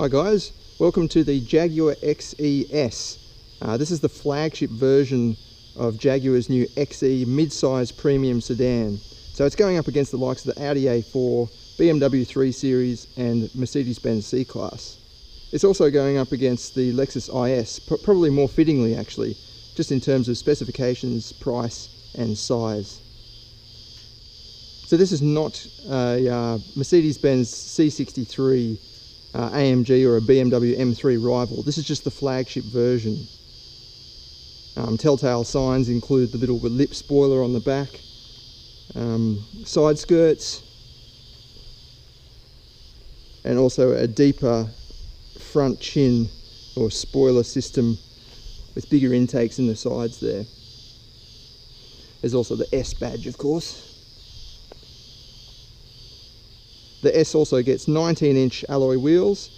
Hi guys, welcome to the Jaguar XE S. This is the flagship version of Jaguar's new XE mid-size premium sedan. So it's going up against the likes of the Audi A4, BMW 3 Series and Mercedes-Benz C-Class. It's also going up against the Lexus IS, probably more fittingly actually, just in terms of specifications, price and size. So this is not a Mercedes-Benz C63 AMG or a BMW M3 rival. This is just the flagship version. Telltale signs include the little lip spoiler on the back, side skirts, and also a deeper front chin or spoiler system with bigger intakes in the sides there. There's also the S badge, of course. The S also gets 19-inch alloy wheels,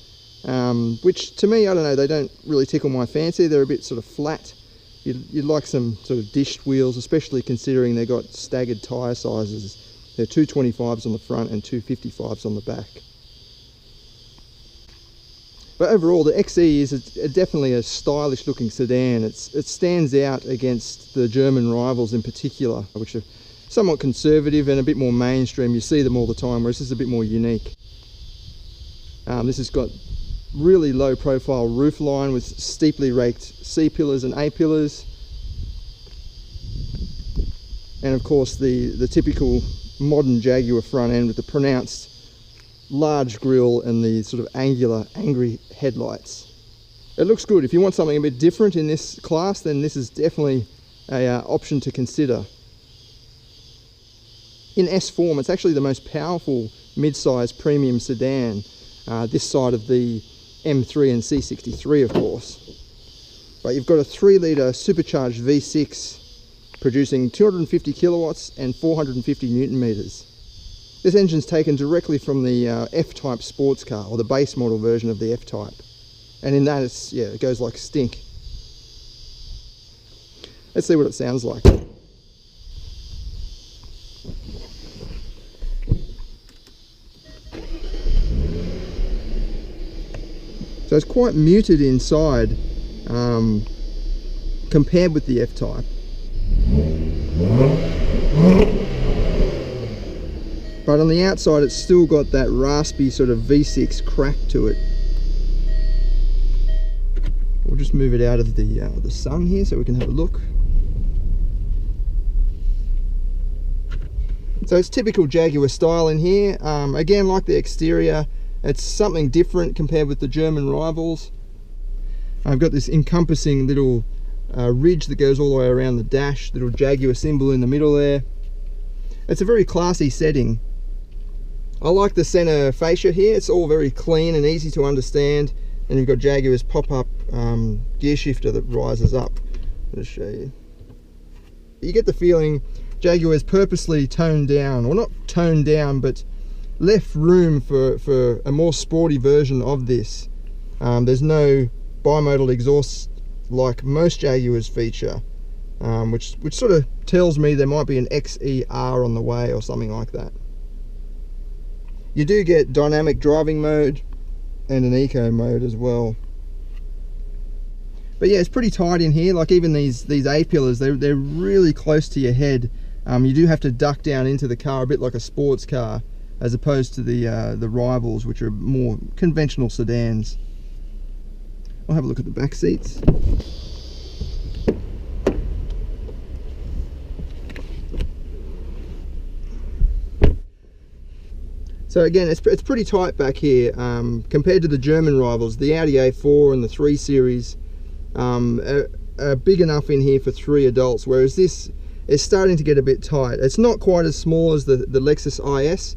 which to me, I don't know, they don't really tickle my fancy. They're a bit sort of flat. You'd like some sort of dished wheels, especially considering they've got staggered tyre sizes. There are two 25s on the front and two 55s on the back. But overall, the XE is definitely a stylish looking sedan. It stands out against the German rivals in particular, which are somewhat conservative and a bit more mainstream. You see them all the time, whereas this is a bit more unique. This has got really low profile roof line with steeply raked C-pillars and A-pillars. And of course the typical modern Jaguar front end with the pronounced large grille and the sort of angular, angry headlights. It looks good. If you want something a bit different in this class, then this is definitely an option to consider. In S form, it's actually the most powerful mid-size premium sedan, this side of the M3 and C63 of course. But you've got a 3-litre supercharged V6 producing 250 kilowatts and 450 newton meters. This engine's taken directly from the F-Type sports car, or the base model version of the F-Type. And in that, it goes like stink. Let's see what it sounds like. So it's quite muted inside compared with the F-Type. But on the outside it's still got that raspy sort of V6 crack to it. We'll just move it out of the sun here so we can have a look. So it's typical Jaguar style in here. Again, like the exterior, it's something different compared with the German rivals. I've got this encompassing little ridge that goes all the way around the dash, little Jaguar symbol in the middle there. It's a very classy setting. I like the center fascia here. It's all very clean and easy to understand. And you've got Jaguar's pop-up gear shifter that rises up. I'll show you. You get the feeling Jaguar's purposely toned down, or not toned down, but left room for a more sporty version of this. There's no bimodal exhaust like most Jaguars feature, which sort of tells me there might be an XER on the way or something like that. You do get dynamic driving mode and an eco mode as well. But yeah, it's pretty tight in here. Like even these A-pillars, they're really close to your head. You do have to duck down into the car a bit like a sports car, as opposed to the rivals, which are more conventional sedans. I'll have a look at the back seats. So again, it's pretty tight back here compared to the German rivals. The Audi A4 and the 3 Series are big enough in here for 3 adults, whereas this is starting to get a bit tight. It's not quite as small as the Lexus IS,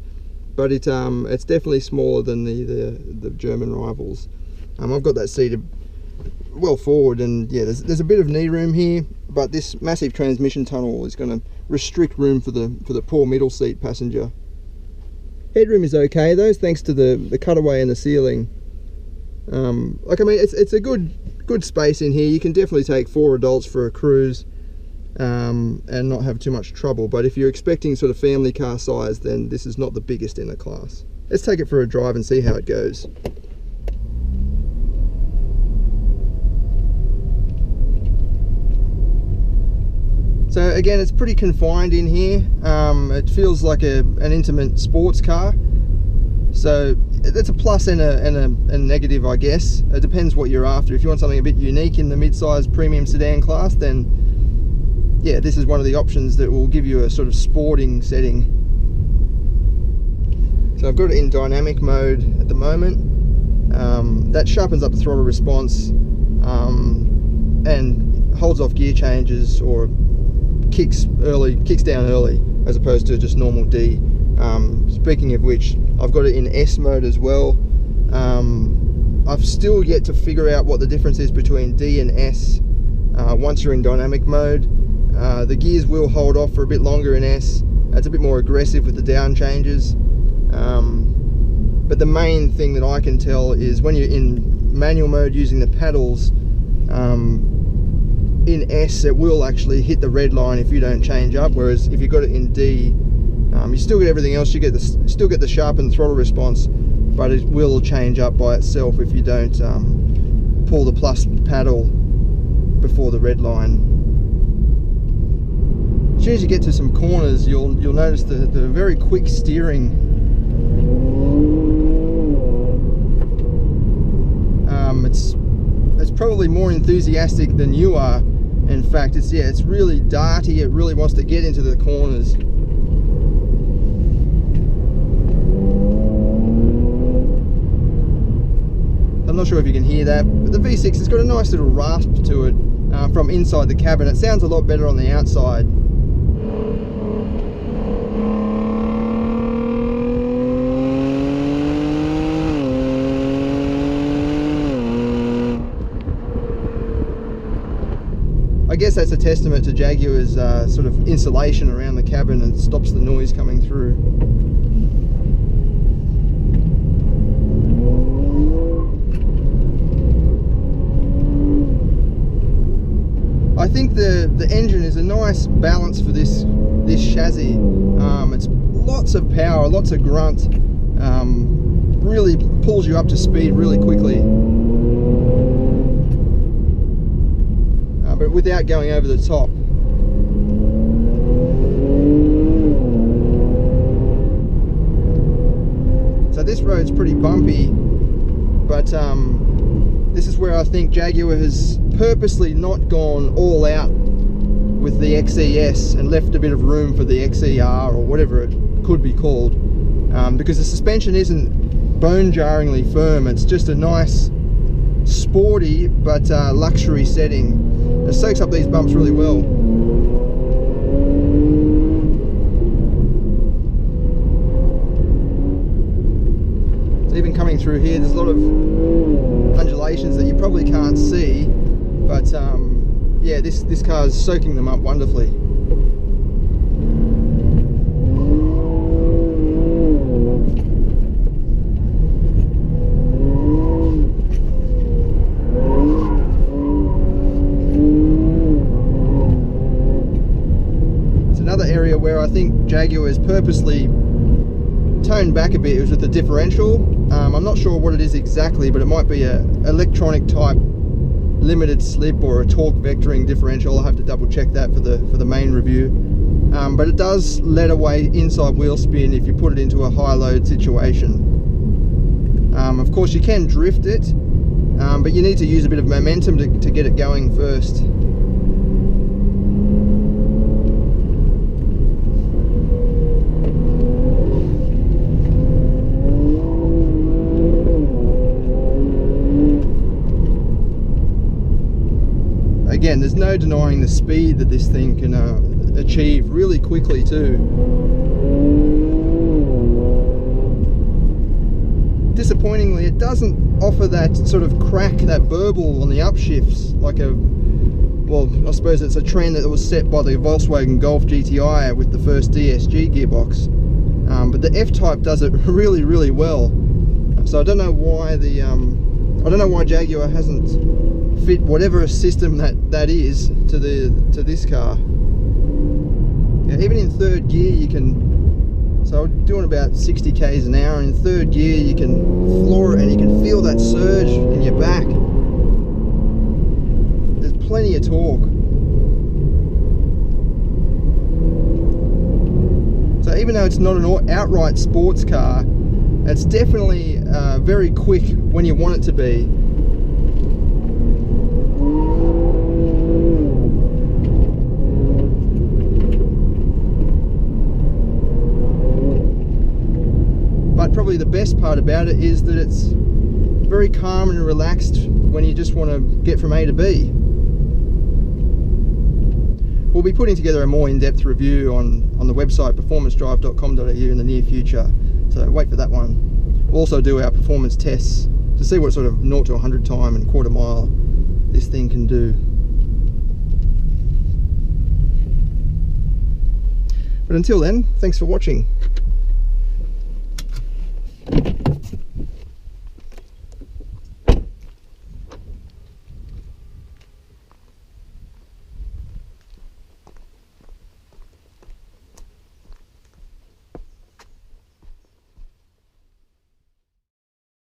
but it's definitely smaller than the German rivals. I've got that seated well forward, and yeah, there's a bit of knee room here, but this massive transmission tunnel is going to restrict room for the poor middle seat passenger. Headroom is okay though, thanks to the cutaway in the ceiling. Like I mean, it's a good space in here. You can definitely take 4 adults for a cruise. And not have too much trouble. But if you're expecting sort of family car size, then this is not the biggest in the class. Let's take it for a drive and see how it goes. So again, it's pretty confined in here. It feels like an intimate sports car. So that's a plus and a negative, I guess. It depends what you're after. If you want something a bit unique in the mid-size premium sedan class, then yeah, this is one of the options that will give you a sort of sporting setting. So I've got it in dynamic mode at the moment. That sharpens up the throttle response and holds off gear changes or kicks down early as opposed to just normal D. Speaking of which, I've got it in S mode as well. I've still yet to figure out what the difference is between D and S once you're in dynamic mode. The gears will hold off for a bit longer in S. It's a bit more aggressive with the down changes. But the main thing that I can tell is when you're in manual mode using the paddles, in S it will actually hit the red line if you don't change up, whereas if you've got it in D, you still get everything else. You still get the sharpened throttle response, but it will change up by itself if you don't pull the plus paddle before the red line. As soon as you get to some corners, you'll notice the very quick steering. It's probably more enthusiastic than you are. In fact, it's really darty. It really wants to get into the corners. I'm not sure if you can hear that, but the V6 has got a nice little rasp to it from inside the cabin. It sounds a lot better on the outside. I guess that's a testament to Jaguar's sort of insulation around the cabin and stops the noise coming through. I think the engine is a nice balance for this chassis. It's lots of power, lots of grunt, really pulls you up to speed really quickly. But without going over the top. So this road's pretty bumpy, but this is where I think Jaguar has purposely not gone all out with the XE S and left a bit of room for the XER or whatever it could be called, because the suspension isn't bone-jarringly firm. It's just a nice sporty but luxury setting. It soaks up these bumps really well. So even coming through here, there's a lot of undulations that you probably can't see, but yeah, this car is soaking them up wonderfully. Area where I think Jaguar has purposely toned back a bit is with the differential. I'm not sure what it is exactly, but it might be a electronic type limited slip or a torque vectoring differential. I'll have to double check that for the main review. But it does let away inside wheel spin if you put it into a high load situation. Of course you can drift it, but you need to use a bit of momentum to get it going first. Again, there's no denying the speed that this thing can achieve really quickly too. Disappointingly, it doesn't offer that sort of crack, that burble on the upshifts, like well, I suppose it's a trend that was set by the Volkswagen Golf GTI with the first DSG gearbox. But the F-Type does it really, really well. So I don't know why Jaguar hasn't fit whatever system that is to this car. Yeah, even in third gear you can, so I'm doing about 60 k's an hour, in third gear you can floor it and you can feel that surge in your back. There's plenty of torque. even though it's not an outright sports car, it's definitely very quick when you want it to be. But probably the best part about it is that it's very calm and relaxed when you just want to get from A to B. We'll be putting together a more in-depth review on the website performancedrive.com.au in the near future, so wait for that one. We'll also do our performance tests to see what sort of 0 to 100 time and quarter mile this thing can do. But until then, thanks for watching.